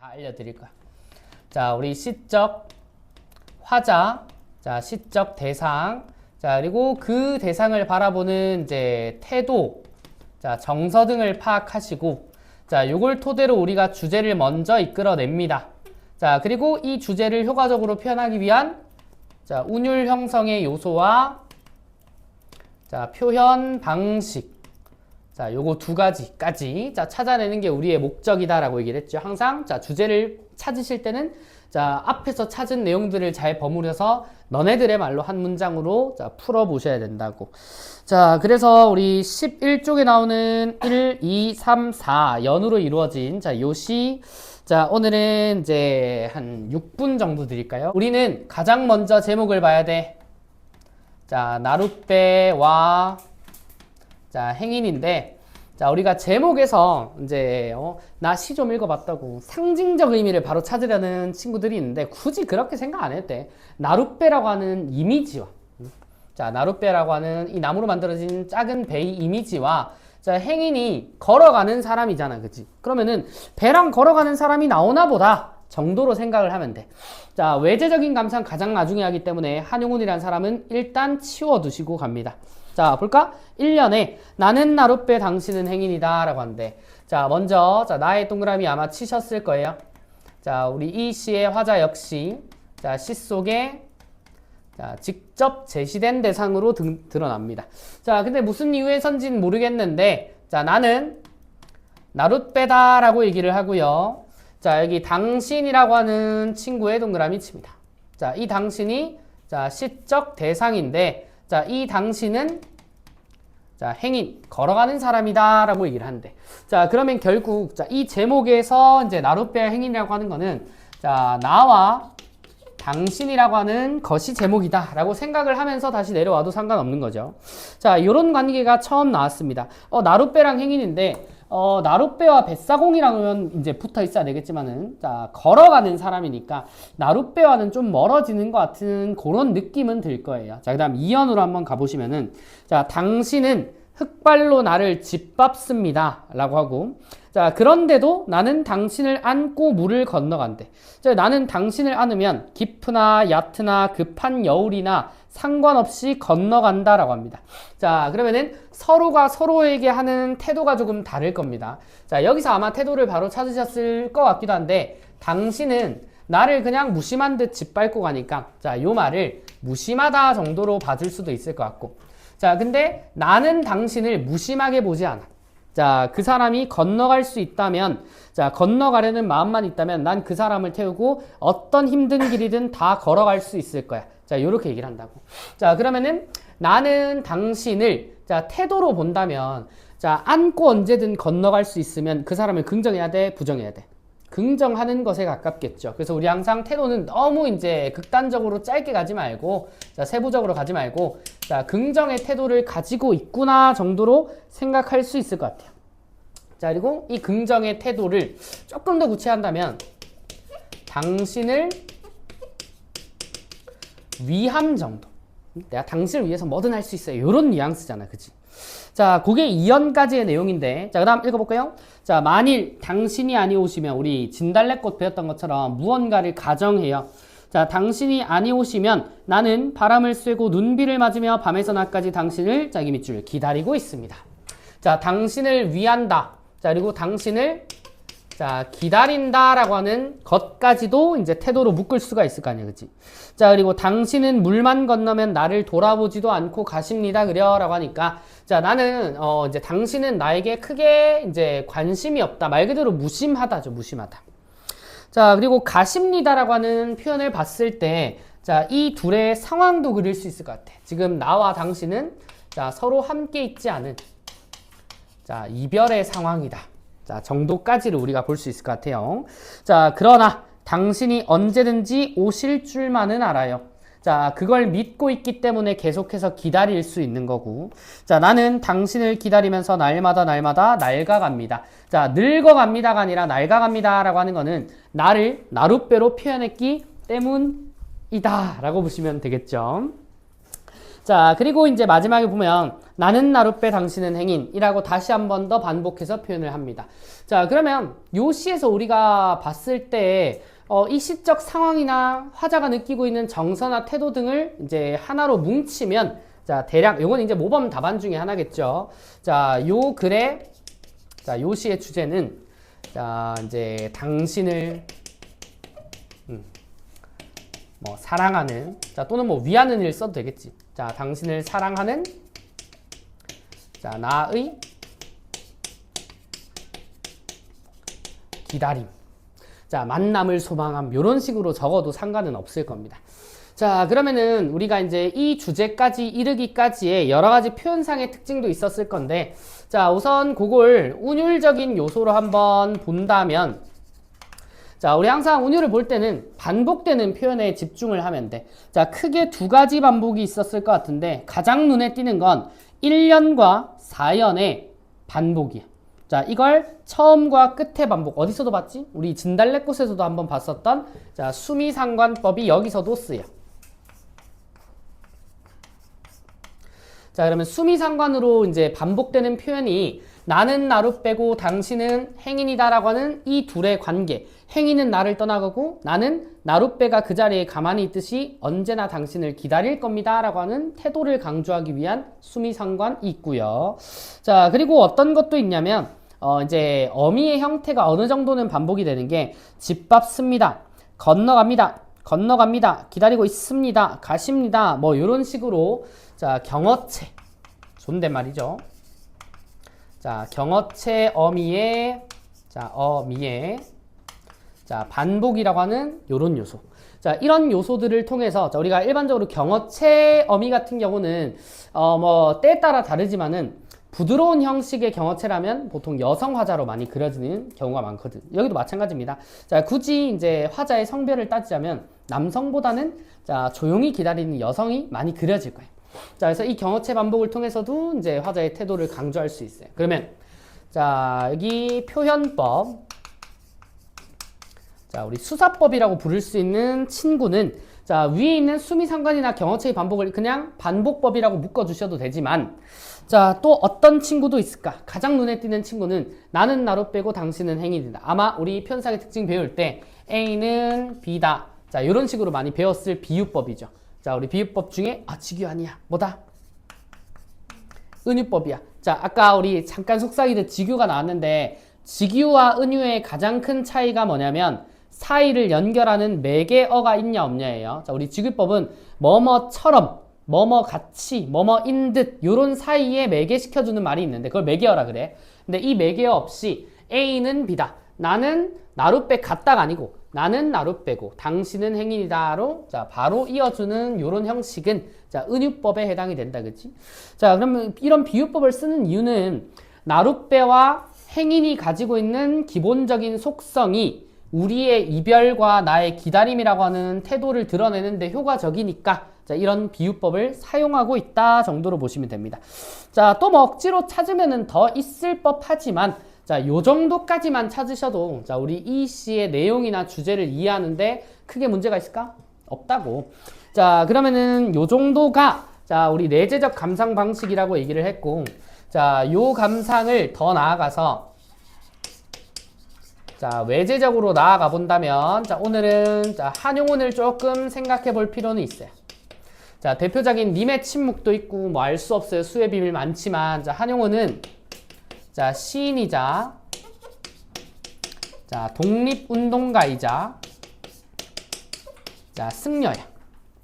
다 알려드릴 거야. 자, 우리 시적 화자, 자, 시적 대상, 자, 그리고 그 대상을 바라보는 이제 태도, 자, 정서 등을 파악하시고, 자, 요걸 토대로 우리가 주제를 먼저 이끌어냅니다. 자, 그리고 이 주제를 효과적으로 표현하기 위한 자, 운율 형성의 요소와 자, 표현 방식. 자, 요거 두 가지까지 자, 찾아내는 게 우리의 목적이다라고 얘기를 했죠. 항상 자, 주제를 찾으실 때는 자, 앞에서 찾은 내용들을 잘 버무려서 너네들의 말로 한 문장으로 자, 풀어보셔야 된다고. 자, 그래서 우리 11쪽에 나오는 1, 2, 3, 4 연으로 이루어진 자, 요시. 자, 오늘은 이제 한 6분 정도 드릴까요? 우리는 가장 먼저 제목을 봐야 돼. 자, 나룻배와 자, 행인인데, 자, 우리가 제목에서 이제 나 시 좀 읽어봤다고 상징적 의미를 바로 찾으려는 친구들이 있는데 굳이 그렇게 생각 안 해도 돼. 나룻배라고 하는 이미지와 자, 나룻배라고 하는 이 나무로 만들어진 작은 배의 이미지와 자, 행인이 걸어가는 사람이잖아, 그치? 그러면은 배랑 걸어가는 사람이 나오나 보다 정도로 생각을 하면 돼. 자, 외재적인 감상 가장 나중에 하기 때문에 한용운이라는 사람은 일단 치워두시고 갑니다. 자, 볼까? 1년에 나는 나룻배 당신은 행인이다 라고 하는데, 자, 먼저 자, 나의 동그라미 아마 치셨을 거예요. 자, 우리 이 시의 화자 역시 자, 시 속에 자, 직접 제시된 대상으로 드러납니다. 자, 근데 무슨 이유에선지는 모르겠는데, 자, 나는 나룻배다 라고 얘기를 하고요. 자, 여기 당신이라고 하는 친구의 동그라미 칩니다. 자, 이 당신이 자, 시적 대상인데, 자, 이 당신은 자, 행인, 걸어가는 사람이다 라고 얘기를 하는데, 자, 그러면 결국 자, 이 제목에서 이제 나룻배와 행인이라고 하는 거는 자, 나와 당신이라고 하는 것이 제목이다 라고 생각을 하면서 다시 내려와도 상관없는 거죠. 자, 요런 관계가 처음 나왔습니다. 나룻배랑 행인인데 나룻배와 뱃사공이랑은 이제 붙어 있어야 되겠지만은 자, 걸어가는 사람이니까 나룻배와는 좀 멀어지는 것 같은 그런 느낌은 들 거예요. 자, 그 다음 2연으로 한번 가보시면은 자, 당신은 흙발로 나를 짓밟습니다 라고 하고, 자, 그런데도 나는 당신을 안고 물을 건너간대. 자, 나는 당신을 안으면 깊으나 얕으나 급한 여울이나 상관없이 건너간다 라고 합니다. 자, 그러면은 서로가 서로에게 하는 태도가 조금 다를 겁니다. 자, 여기서 아마 태도를 바로 찾으셨을 것 같기도 한데, 당신은 나를 그냥 무심한 듯 짓밟고 가니까 자, 요 말을 무심하다 정도로 봐줄 수도 있을 것 같고, 자, 근데 나는 당신을 무심하게 보지 않아. 자, 그 사람이 건너갈 수 있다면, 자, 건너가려는 마음만 있다면 난 그 사람을 태우고 어떤 힘든 길이든 다 걸어갈 수 있을 거야. 자, 요렇게 얘기를 한다고. 자, 그러면은 나는 당신을 자, 태도로 본다면 자, 안고 언제든 건너갈 수 있으면 그 사람을 긍정해야 돼, 부정해야 돼? 긍정하는 것에 가깝겠죠. 그래서 우리 항상 태도는 너무 이제 극단적으로 짧게 가지 말고, 자, 세부적으로 가지 말고, 자, 긍정의 태도를 가지고 있구나 정도로 생각할 수 있을 것 같아요. 자, 그리고 이 긍정의 태도를 조금 더 구체한다면, 당신을 위함 정도. 내가 당신을 위해서 뭐든 할 수 있어요. 이런 뉘앙스잖아, 그치? 자, 그게 2연까지의 내용인데, 자, 그 다음 읽어볼까요? 자, 만일 당신이 아니오시면, 우리 진달래꽃 배웠던 것처럼 무언가를 가정해요. 자, 당신이 아니오시면 나는 바람을 쐬고 눈비를 맞으며 밤에서 낮까지 당신을 자, 이 밑줄 기다리고 있습니다. 자, 당신을 위한다. 자, 그리고 당신을 자, 기다린다라고 하는 것까지도 이제 태도로 묶을 수가 있을 거 아니야, 그치? 자, 그리고 당신은 물만 건너면 나를 돌아보지도 않고 가십니다, 그려라고 하니까, 자, 나는 이제 당신은 나에게 크게 이제 관심이 없다, 말 그대로 무심하다죠, 무심하다. 자, 그리고 가십니다라고 하는 표현을 봤을 때, 자, 이 둘의 상황도 그릴 수 있을 것 같아. 지금 나와 당신은 자, 서로 함께 있지 않은 자, 이별의 상황이다. 자, 정도까지를 우리가 볼 수 있을 것 같아요. 자, 그러나 당신이 언제든지 오실 줄만은 알아요. 자, 그걸 믿고 있기 때문에 계속해서 기다릴 수 있는 거고, 자, 나는 당신을 기다리면서 날마다 낡아갑니다. 자, 늙어갑니다가 아니라 낡아갑니다 라고 하는 거는 나를 나룻배로 표현했기 때문이다 라고 보시면 되겠죠. 자, 그리고 이제 마지막에 보면 나는 나룻배 당신은 행인이라고 다시 한 번 더 반복해서 표현을 합니다. 자, 그러면 요 시에서 우리가 봤을 때 이 시적 상황이나 화자가 느끼고 있는 정서나 태도 등을 이제 하나로 뭉치면 자, 대략 요건 이제 모범 답안 중에 하나겠죠. 자, 요 글의 자, 요 시의 주제는 자, 이제 당신을 뭐 사랑하는 자, 또는 뭐 위하는 일 써도 되겠지. 자, 당신을 사랑하는 자, 나의 기다림. 자, 만남을 소망함. 요런 식으로 적어도 상관은 없을 겁니다. 자, 그러면은 우리가 이제 이 주제까지 이르기까지의 여러 가지 표현상의 특징도 있었을 건데, 자, 우선 그걸 운율적인 요소로 한번 본다면, 자, 우리 항상 운율을 볼 때는 반복되는 표현에 집중을 하면 돼. 자, 크게 두 가지 반복이 있었을 것 같은데, 가장 눈에 띄는 건 1년과 4년의 반복이야. 자, 이걸 처음과 끝의 반복. 어디서도 봤지? 우리 진달래꽃에서도 한번 봤었던 자, 수미상관법이 여기서도 쓰여. 자, 그러면 수미상관으로 이제 반복되는 표현이 나는 나루 빼고 당신은 행인이다라고 하는 이 둘의 관계. 행인은 나를 떠나가고 나는 나룻배가 그 자리에 가만히 있듯이 언제나 당신을 기다릴 겁니다 라고 하는 태도를 강조하기 위한 수미상관이 있고요. 자, 그리고 어떤 것도 있냐면 이제 어미의 형태가 어느 정도는 반복이 되는 게 짓밟습니다, 건너갑니다, 건너갑니다, 기다리고 있습니다, 가십니다, 뭐 이런 식으로 자, 경어체 존댓말이죠. 자, 경어체 어미의 자, 반복이라고 하는 요런 요소. 자, 이런 요소들을 통해서 자, 우리가 일반적으로 경어체 어미 같은 경우는 뭐 때에 따라 다르지만은 부드러운 형식의 경어체라면 보통 여성 화자로 많이 그려지는 경우가 많거든. 여기도 마찬가지입니다. 자, 굳이 이제 화자의 성별을 따지자면 남성보다는 자, 조용히 기다리는 여성이 많이 그려질 거예요. 자, 그래서 이 경어체 반복을 통해서도 이제 화자의 태도를 강조할 수 있어요. 그러면 자, 여기 표현법. 자, 우리 수사법이라고 부를 수 있는 친구는 자, 위에 있는 수미상관이나 경어체의 반복을 그냥 반복법이라고 묶어주셔도 되지만 자, 또 어떤 친구도 있을까? 가장 눈에 띄는 친구는 나는 나로 빼고 당신은 행인이다. 아마 우리 편상의 특징 배울 때 A는 B다. 자, 이런 식으로 많이 배웠을 비유법이죠. 자, 우리 비유법 중에 직유 아니야. 뭐다? 은유법이야. 자, 아까 우리 잠깐 속삭이듯 직유가 나왔는데 직유와 은유의 가장 큰 차이가 뭐냐면 사이를 연결하는 매개어가 있냐 없냐예요. 자, 우리 직유법은 뭐뭐처럼, 뭐뭐같이, 뭐뭐인 듯 요런 사이에 매개시켜주는 말이 있는데 그걸 매개어라 그래. 근데 이 매개어 없이 A는 B다. 나는 나룻배 같다가 아니고 나는 나룻배고 당신은 행인이다로 자, 바로 이어주는 요런 형식은 자, 은유법에 해당이 된다. 그치? 자, 그러면 이런 비유법을 쓰는 이유는 나룻배와 행인이 가지고 있는 기본적인 속성이 우리의 이별과 나의 기다림이라고 하는 태도를 드러내는데 효과적이니까 자, 이런 비유법을 사용하고 있다 정도로 보시면 됩니다. 자, 또 뭐 억지로 찾으면은 더 있을 법하지만 자, 요 정도까지만 찾으셔도 자, 우리 이 시의 내용이나 주제를 이해하는데 크게 문제가 있을까? 없다고. 자, 그러면은 요 정도가 자, 우리 내재적 감상 방식이라고 얘기를 했고 자, 요 감상을 더 나아가서 자, 외재적으로 나아가 본다면 자, 오늘은 자, 한용운을 조금 생각해 볼 필요는 있어요. 자, 대표적인 님의 침묵도 있고 뭐 알 수 없어요. 수의 비밀 많지만 자, 한용운은 자, 시인이자 자, 독립운동가이자 자, 승려야.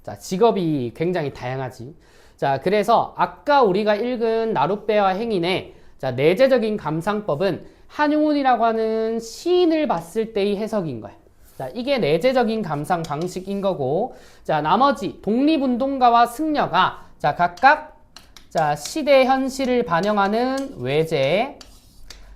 자, 직업이 굉장히 다양하지. 자, 그래서 아까 우리가 읽은 나룻배와 행인의 자, 내재적인 감상법은 한용운이라고 하는 시인을 봤을 때의 해석인 거야. 자, 이게 내재적인 감상 방식인 거고, 자, 나머지 독립운동가와 승려가 자, 각각 자, 시대 현실을 반영하는 외재.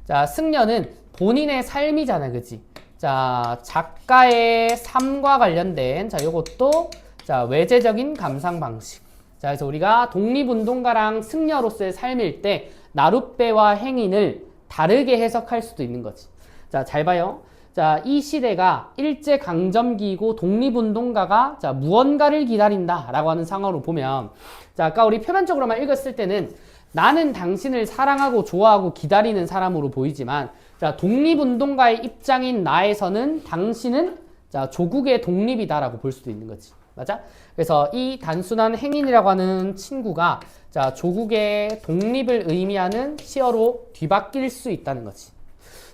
자, 승려는 본인의 삶이잖아, 그지? 자, 작가의 삶과 관련된 자, 요것도 자, 외재적인 감상 방식. 자, 그래서 우리가 독립운동가랑 승려로서의 삶일 때 나룻배와 행인을 다르게 해석할 수도 있는 거지. 자, 잘 봐요. 자, 이 시대가 일제강점기이고 독립운동가가 자, 무언가를 기다린다라고 하는 상황으로 보면 자, 아까 우리 표면적으로만 읽었을 때는 나는 당신을 사랑하고 좋아하고 기다리는 사람으로 보이지만 자, 독립운동가의 입장인 나에서는 당신은 자, 조국의 독립이다라고 볼 수도 있는 거지. 맞아? 그래서 이 단순한 행인이라고 하는 친구가 자, 조국의 독립을 의미하는 시어로 뒤바뀔 수 있다는 거지.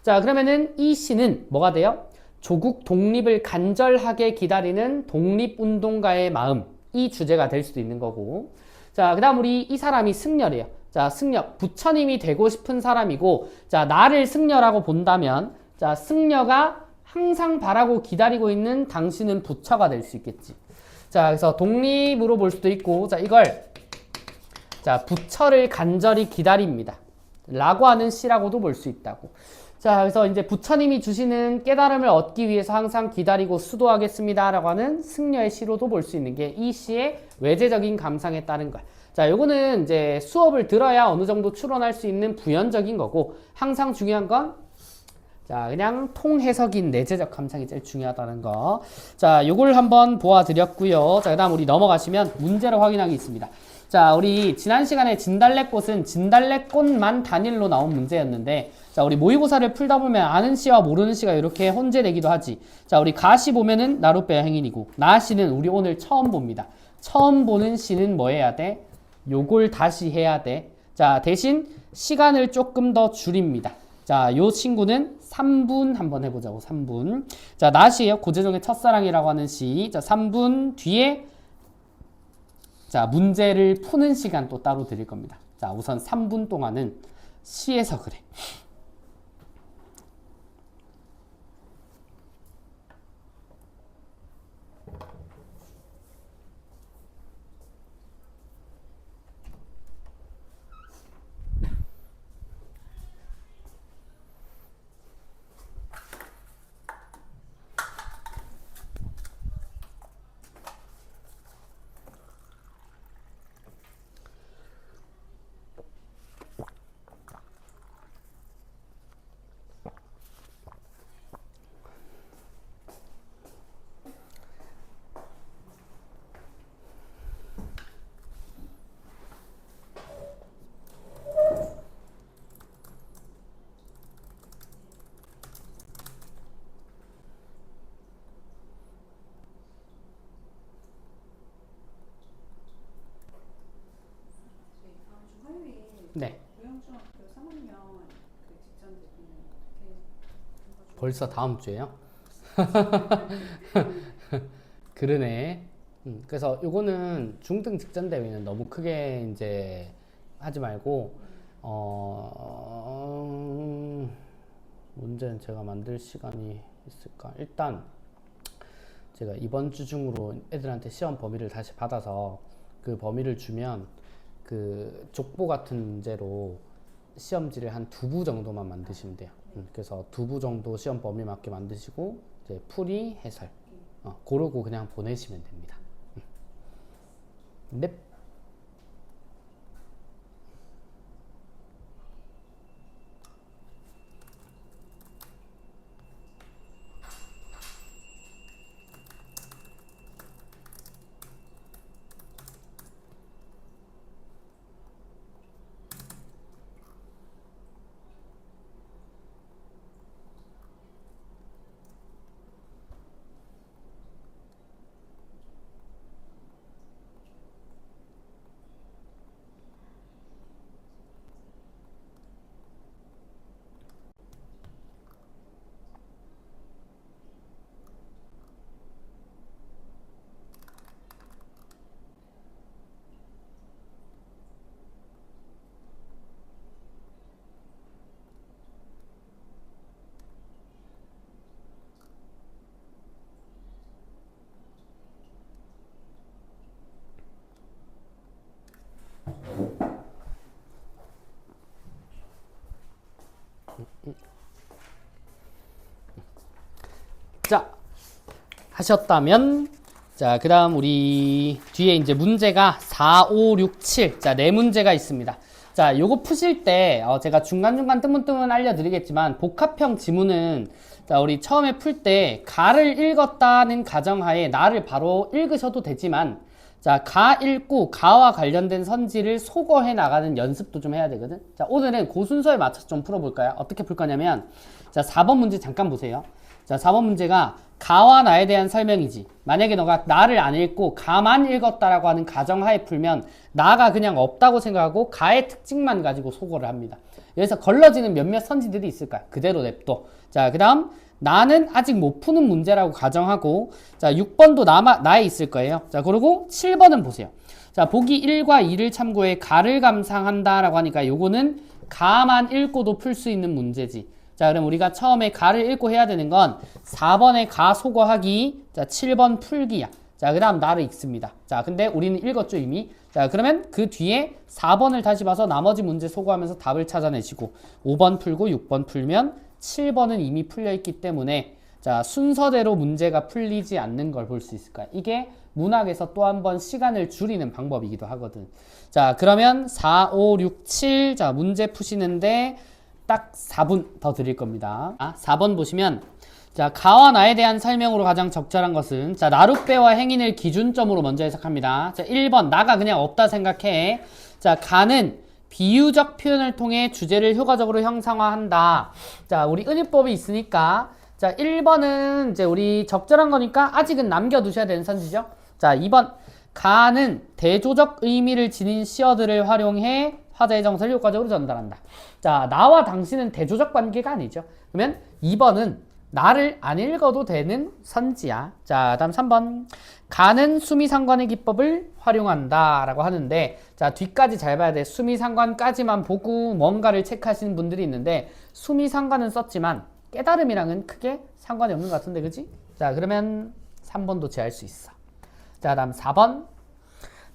자, 그러면은 이 시는 뭐가 돼요? 조국 독립을 간절하게 기다리는 독립운동가의 마음, 이 주제가 될 수도 있는 거고. 자, 그 다음 우리 이 사람이 승려래요. 자, 승려, 부처님이 되고 싶은 사람이고, 자, 나를 승려라고 본다면, 자, 승려가 항상 바라고 기다리고 있는 당신은 부처가 될 수 있겠지. 자, 그래서 독립으로 볼 수도 있고, 자, 이걸, 자, 부처를 간절히 기다립니다. 라고 하는 시라고도 볼 수 있다고. 자, 그래서 이제 부처님이 주시는 깨달음을 얻기 위해서 항상 기다리고 수도하겠습니다. 라고 하는 승려의 시로도 볼 수 있는 게 이 시의 외재적인 감상에 따른 거야. 자, 요거는 이제 수업을 들어야 어느 정도 추론할 수 있는 부연적인 거고, 항상 중요한 건 자, 그냥 통해석인 내재적 감상이 제일 중요하다는 거. 자, 요걸 한번 보아드렸고요. 자, 그 다음 우리 넘어가시면 문제를 확인하기 있습니다. 자, 우리 지난 시간에 진달래꽃은 진달래꽃만 단일로 나온 문제였는데, 자, 우리 모의고사를 풀다 보면 아는 시와 모르는 시가 이렇게 혼재되기도 하지. 자, 우리 가시 보면은 나룻배야 행인이고, 나시는 우리 오늘 처음 봅니다. 처음 보는 시는 뭐 해야 돼? 요걸 다시 해야 돼. 자, 대신 시간을 조금 더 줄입니다. 자, 요 친구는 3분 한번 해보자고, 3분. 자, 나시예요. 고재정의 첫사랑이라고 하는 시. 자, 3분 뒤에 자, 문제를 푸는 시간 또 따로 드릴 겁니다. 자, 우선 3분 동안은 시에서 그래. 네. 무용중학교 3학년 그 직전 대비는 어떻게 벌써 다음 주에요? 그러네. 그래서 요거는 중등 직전 대비는 너무 크게 이제 하지 말고, 문제는 제가 만들 시간이 있을까? 일단, 제가 이번 주 중으로 애들한테 시험 범위를 다시 받아서 그 범위를 주면 그 족보 같은 문제로 시험지를 한 2부 정도만 만드시면 돼요. 그래서 2부 정도 시험 범위 맞게 만드시고 이제 풀이 해설 고르고 그냥 보내시면 됩니다. 넵. 자, 하셨다면, 자, 그 다음 우리 뒤에 이제 문제가 4, 5, 6, 7. 자, 네 문제가 있습니다. 자, 요거 푸실 때 제가 중간중간 뜨문뜨문 알려드리겠지만 복합형 지문은 자, 우리 처음에 풀 때 가를 읽었다는 가정하에 나를 바로 읽으셔도 되지만 자, 가 읽고 가와 관련된 선지를 소거해 나가는 연습도 좀 해야 되거든. 자, 오늘은 그 순서에 맞춰서 좀 풀어볼까요? 어떻게 풀 거냐면 자, 4번 문제 잠깐 보세요. 자, 4번 문제가 가와 나에 대한 설명이지. 만약에 너가 나를 안 읽고 가만 읽었다라고 하는 가정하에 풀면 나가 그냥 없다고 생각하고 가의 특징만 가지고 소거를 합니다. 여기서 걸러지는 몇몇 선지들이 있을까? 그대로 냅둬. 자, 그 다음 나는 아직 못 푸는 문제라고 가정하고 자, 6번도 나에 있을 거예요. 자, 그리고 7번은 보세요. 자, 보기 1과 2를 참고해 가를 감상한다 라고 하니까 요거는 가만 읽고도 풀 수 있는 문제지. 자, 그럼 우리가 처음에 가를 읽고 해야 되는 건 4번에 가 소거하기, 자, 7번 풀기야. 자, 그 다음 나를 읽습니다. 자, 근데 우리는 읽었죠, 이미. 자, 그러면 그 뒤에 4번을 다시 봐서 나머지 문제 소거하면서 답을 찾아내시고 5번 풀고 6번 풀면 7번은 이미 풀려있기 때문에 자, 순서대로 문제가 풀리지 않는 걸 볼 수 있을 거야. 이게 문학에서 또 한 번 시간을 줄이는 방법이기도 하거든. 자, 그러면 4, 5, 6, 7. 자, 문제 푸시는데 딱 4분 더 드릴 겁니다. 4번 보시면 자, 가와 나에 대한 설명으로 가장 적절한 것은 자, 나룻배와 행인을 기준점으로 먼저 해석합니다. 자, 1번 나가 그냥 없다 생각해. 자, 가는 비유적 표현을 통해 주제를 효과적으로 형상화한다. 자, 우리 은유법이 있으니까 자, 1번은 이제 우리 적절한 거니까 아직은 남겨두셔야 되는 선지죠. 자, 2번 가는 대조적 의미를 지닌 시어들을 활용해 화자의 정서를 효과적으로 전달한다. 자, 나와 당신은 대조적 관계가 아니죠. 그러면 2번은 나를 안 읽어도 되는 선지야. 자, 다음 3번 가는 수미상관의 기법을 활용한다 라고 하는데 자, 뒤까지 잘 봐야 돼. 수미상관까지만 보고 뭔가를 체크하시는 분들이 있는데 수미상관은 썼지만 깨달음이랑은 크게 상관이 없는 것 같은데, 그지? 자, 그러면 3번도 제할 수 있어. 자, 다음 4번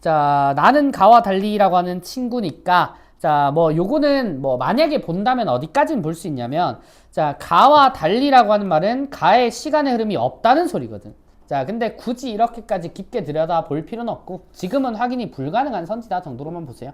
자, 나는 가와 달리라고 하는 친구니까 자, 뭐 요거는 뭐 만약에 본다면 어디까지는 볼 수 있냐면 자, 가와 달리라고 하는 말은 가의 시간의 흐름이 없다는 소리거든. 자, 근데 굳이 이렇게까지 깊게 들여다 볼 필요는 없고 지금은 확인이 불가능한 선지다 정도로만 보세요.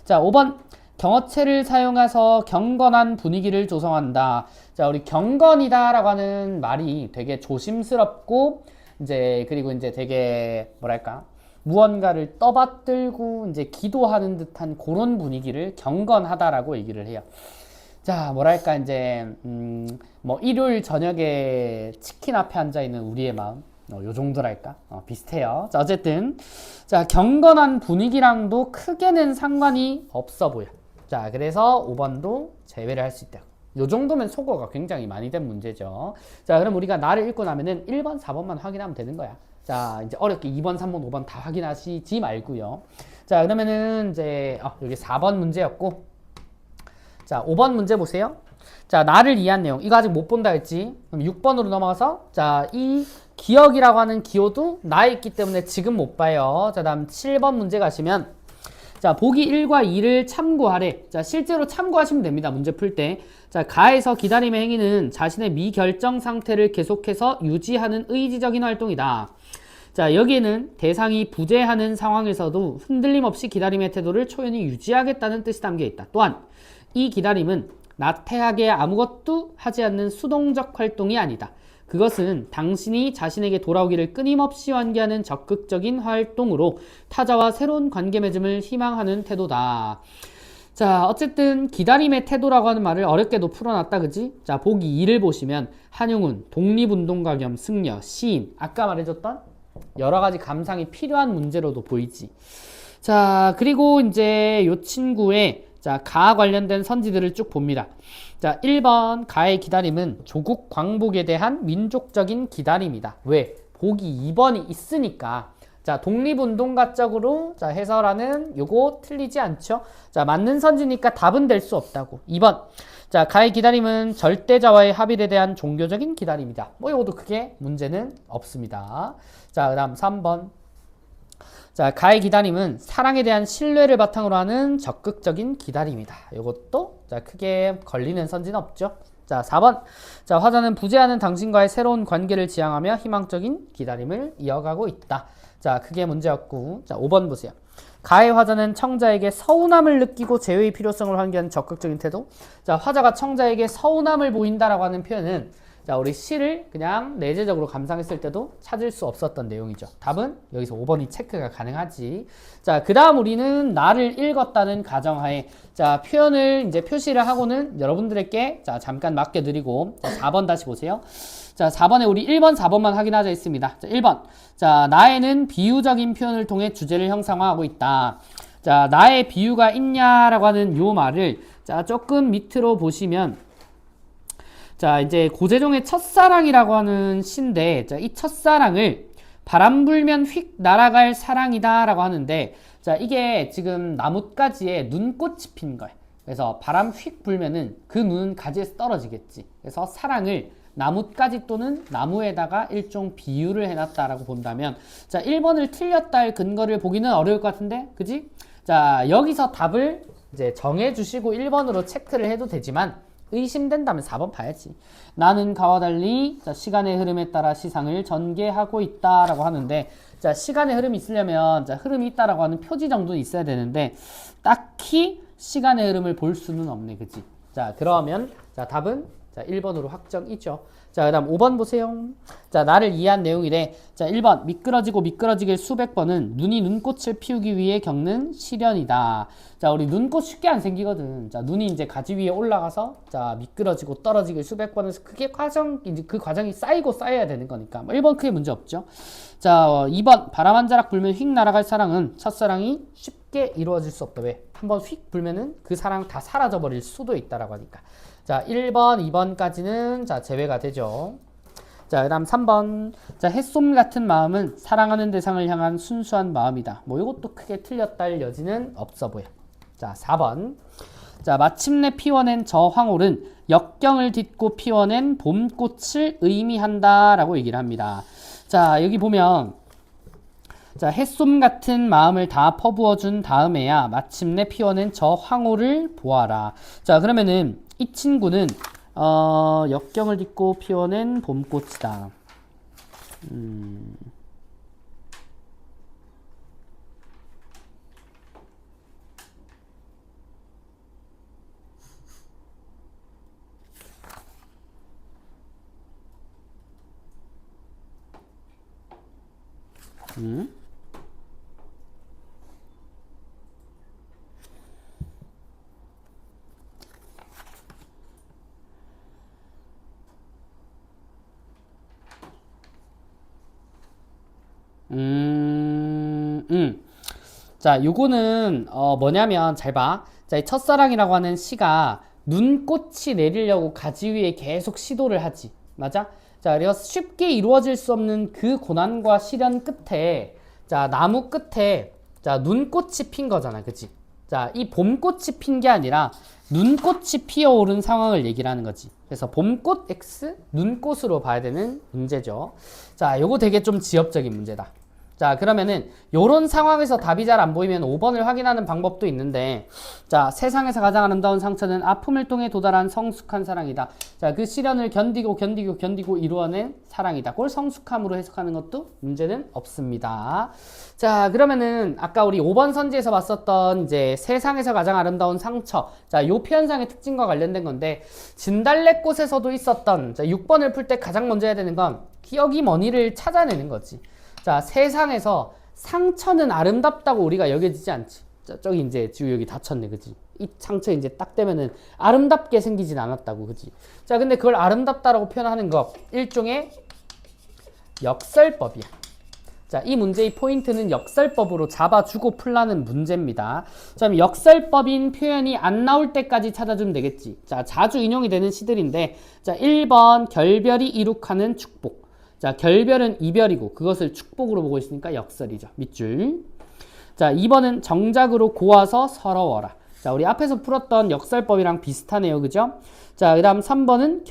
자, 5번 경어체를 사용해서 경건한 분위기를 조성한다. 자, 우리 경건이다 라고 하는 말이 되게 조심스럽고 이제 그리고 이제 되게 뭐랄까 무언가를 떠받들고 이제 기도하는 듯한 그런 분위기를 경건하다라고 얘기를 해요. 자, 뭐랄까 이제 뭐 일요일 저녁에 치킨 앞에 앉아 있는 우리의 마음, 요 정도랄까 비슷해요. 자, 어쨌든 자, 경건한 분위기랑도 크게는 상관이 없어 보여. 자, 그래서 5번도 제외를 할 수 있다. 요 정도면 소거가 굉장히 많이 된 문제죠. 자, 그럼 우리가 나를 읽고 나면은 1번, 4번만 확인하면 되는 거야. 자, 이제 어렵게 2번, 3번, 5번 다 확인하시지 말고요. 자, 그러면은 이제 여기 4번 문제였고 자, 5번 문제 보세요. 자, 나를 이해한 내용. 이거 아직 못 본다 했지. 그럼 6번으로 넘어가서 자, 이 기억이라고 하는 기호도 나에 있기 때문에 지금 못 봐요. 자, 다음 7번 문제 가시면 자, 보기 1과 2를 참고하래. 자, 실제로 참고하시면 됩니다. 문제 풀 때. 자, 가에서 기다림의 행위는 자신의 미결정 상태를 계속해서 유지하는 의지적인 활동이다. 자, 여기에는 대상이 부재하는 상황에서도 흔들림 없이 기다림의 태도를 초연히 유지하겠다는 뜻이 담겨 있다. 또한 이 기다림은 나태하게 아무것도 하지 않는 수동적 활동이 아니다. 그것은 당신이 자신에게 돌아오기를 끊임없이 환기하는 적극적인 활동으로 타자와 새로운 관계 맺음을 희망하는 태도다. 자, 어쨌든 기다림의 태도라고 하는 말을 어렵게도 풀어놨다, 그지? 자, 보기 2를 보시면 한용운, 독립운동가 겸 승려, 시인, 아까 말해줬던 여러가지 감상이 필요한 문제로도 보이지. 자, 그리고 이제 요 친구의 자, 가 관련된 선지들을 쭉 봅니다. 자, 1번 가의 기다림은 조국 광복에 대한 민족적인 기다림이다. 왜? 보기 2번이 있으니까. 자, 독립운동가적으로 자, 해설하는 요거 틀리지 않죠? 자, 맞는 선지니까 답은 될 수 없다고. 2번 자, 가의 기다림은 절대자와의 합일에 대한 종교적인 기다림이다. 뭐 요것도 크게 문제는 없습니다. 자, 그 다음 3번 자, 가의 기다림은 사랑에 대한 신뢰를 바탕으로 하는 적극적인 기다림이다. 이것도 자, 크게 걸리는 선지는 없죠. 자, 4번 자, 화자는 부재하는 당신과의 새로운 관계를 지향하며 희망적인 기다림을 이어가고 있다. 자, 크게 문제 없고 자, 5번 보세요. 가해 화자는 청자에게 서운함을 느끼고 제외의 필요성을 환기하는 적극적인 태도. 자, 화자가 청자에게 서운함을 보인다라고 하는 표현은 자, 우리 시를 그냥 내재적으로 감상했을 때도 찾을 수 없었던 내용이죠. 답은 여기서 5번이 체크가 가능하지. 자, 그 다음 우리는 나를 읽었다는 가정하에 자, 표현을 이제 표시를 하고는 여러분들에게 자, 잠깐 맡겨드리고 자, 4번 다시 보세요. 자, 4번에 우리 1번, 4번만 확인하자 했습니다. 자, 1번. 자, 나에는 비유적인 표현을 통해 주제를 형상화하고 있다. 자, 나의 비유가 있냐라고 하는 요 말을 자, 조금 밑으로 보시면 자, 이제 고재종의 첫사랑이라고 하는 시인데 자, 이 첫사랑을 바람 불면 휙 날아갈 사랑이다 라고 하는데 자, 이게 지금 나뭇가지에 눈꽃이 핀 거예요. 그래서 바람 휙 불면은 그 눈은 가지에서 떨어지겠지. 그래서 사랑을 나뭇가지 또는 나무에다가 일종 비유를 해놨다라고 본다면 자, 1번을 틀렸다 할 근거를 보기는 어려울 것 같은데 그지? 자, 여기서 답을 이제 정해주시고 1번으로 체크를 해도 되지만 의심된다면 4번 봐야지. 나는 가와 달리 자, 시간의 흐름에 따라 시상을 전개하고 있다라고 하는데 자, 시간의 흐름이 있으려면 자, 흐름이 있다라고 하는 표지 정도는 있어야 되는데 딱히 시간의 흐름을 볼 수는 없네. 그치? 자, 그러면 자, 답은 자, 1번으로 확정이죠. 자, 그 다음 5번 보세요. 자, 나를 이해한 내용이래. 자, 1번 미끄러지고 미끄러지길 수백 번은 눈이 눈꽃을 피우기 위해 겪는 시련이다. 자, 우리 눈꽃 쉽게 안 생기거든. 자, 눈이 이제 가지 위에 올라가서 자, 미끄러지고 떨어지길 수백 번에서 그게 이제 그 과정이 쌓이고 쌓여야 되는 거니까. 뭐 1번 크게 문제 없죠. 자, 2번 바람 한 자락 불면 휙 날아갈 사랑은 첫사랑이 쉽게 이루어질 수 없다. 왜? 한번 휙 불면은 그 사랑 다 사라져 버릴 수도 있다라고 하니까. 자, 1번, 2번까지는 자, 제외가 되죠. 자, 그 다음 3번. 자, 햇솜 같은 마음은 사랑하는 대상을 향한 순수한 마음이다. 뭐 이것도 크게 틀렸다 할 여지는 없어 보여. 자, 4번. 자, 마침내 피워낸 저 황홀은 역경을 딛고 피워낸 봄꽃을 의미한다 라고 얘기를 합니다. 자, 여기 보면 자, 햇솜 같은 마음을 다 퍼부어준 다음에야 마침내 피워낸 저 황홀을 보아라. 자, 그러면은 이 친구는 역경을 딛고 피워낸 봄꽃이다. 자, 요거는 뭐냐면 잘 봐. 자, 이 첫사랑이라고 하는 시가 눈꽃이 내리려고 가지 위에 계속 시도를 하지. 맞아? 자, 그래서 쉽게 이루어질 수 없는 그 고난과 시련 끝에 자, 나무 끝에 자, 눈꽃이 핀 거잖아. 그치? 자, 이 봄꽃이 핀 게 아니라 눈꽃이 피어오른 상황을 얘기를 하는 거지. 그래서 봄꽃 X 눈꽃으로 봐야 되는 문제죠. 자, 요거 되게 좀 지엽적인 문제다. 자, 그러면은 요런 상황에서 답이 잘 안 보이면 5번을 확인하는 방법도 있는데 자, 세상에서 가장 아름다운 상처는 아픔을 통해 도달한 성숙한 사랑이다. 자, 그 시련을 견디고 이루어낸 사랑이다. 그걸 성숙함으로 해석하는 것도 문제는 없습니다. 자, 그러면은 아까 우리 5번 선지에서 봤었던 이제 세상에서 가장 아름다운 상처. 자, 요 표현상의 특징과 관련된 건데 진달래꽃에서도 있었던 자, 6번을 풀 때 가장 먼저 해야 되는 건 기억이 뭐니를 찾아내는 거지. 자, 세상에서 상처는 아름답다고 우리가 여겨지지 않지. 자, 저기 이제 지우 여기 다쳤네, 그지? 이 상처 이제 딱 되면은 아름답게 생기진 않았다고, 그지? 자, 근데 그걸 아름답다라고 표현하는 거 일종의 역설법이야. 자, 이 문제의 포인트는 역설법으로 잡아주고 풀라는 문제입니다. 자, 그럼 역설법인 표현이 안 나올 때까지 찾아주면 되겠지. 자, 자주 인용이 되는 시들인데, 자, 1번 결별이 이룩하는 축복. 자, 결별은 이별이고 그것을 축복으로 보고 있으니까 역설이죠. 밑줄. 자, 2번은 정작으로 고와서 서러워라. 자, 우리 앞에서 풀었던 역설법이랑 비슷하네요. 그죠? 자, 그 다음 3번은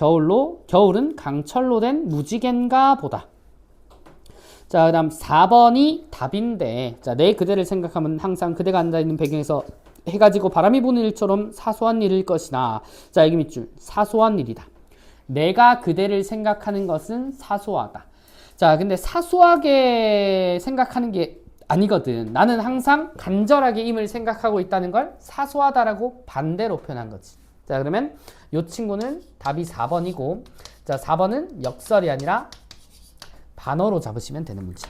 겨울은 강철로 된 무지갠가 보다. 자, 그 다음 4번이 답인데 자, 내 그대를 생각하면 항상 그대가 앉아있는 배경에서 해가 지고 바람이 부는 일처럼 사소한 일일 것이나 자, 여기 밑줄. 사소한 일이다. 내가 그대를 생각하는 것은 사소하다. 자, 근데 사소하게 생각하는 게 아니거든. 나는 항상 간절하게 임을 생각하고 있다는 걸 사소하다라고 반대로 표현한 거지. 자, 그러면 이 친구는 답이 4번이고, 자, 4번은 역설이 아니라 반어로 잡으시면 되는 문제.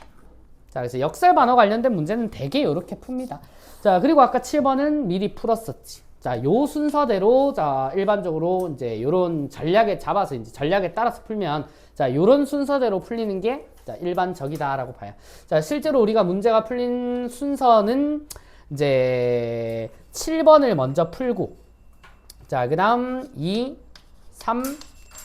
자, 그래서 역설 반어 관련된 문제는 되게 이렇게 풉니다. 자, 그리고 아까 7번은 미리 풀었었지. 자, 요 순서대로, 자, 일반적으로 이제 요런 전략에 잡아서 이제 전략에 따라서 풀면, 자, 요런 순서대로 풀리는 게, 자, 일반적이다라고 봐요. 자, 실제로 우리가 문제가 풀린 순서는 이제 7번을 먼저 풀고, 자, 그 다음 2, 3,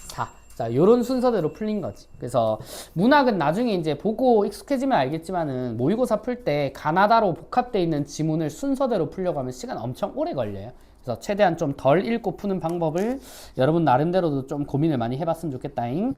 4. 자, 요런 순서대로 풀린 거지. 그래서 문학은 나중에 이제 보고 익숙해지면 알겠지만은 모의고사 풀 때 가나다로 복합되어 있는 지문을 순서대로 풀려고 하면 시간 엄청 오래 걸려요. 그래서 최대한 좀 덜 읽고 푸는 방법을 여러분 나름대로도 좀 고민을 많이 해봤으면 좋겠다잉.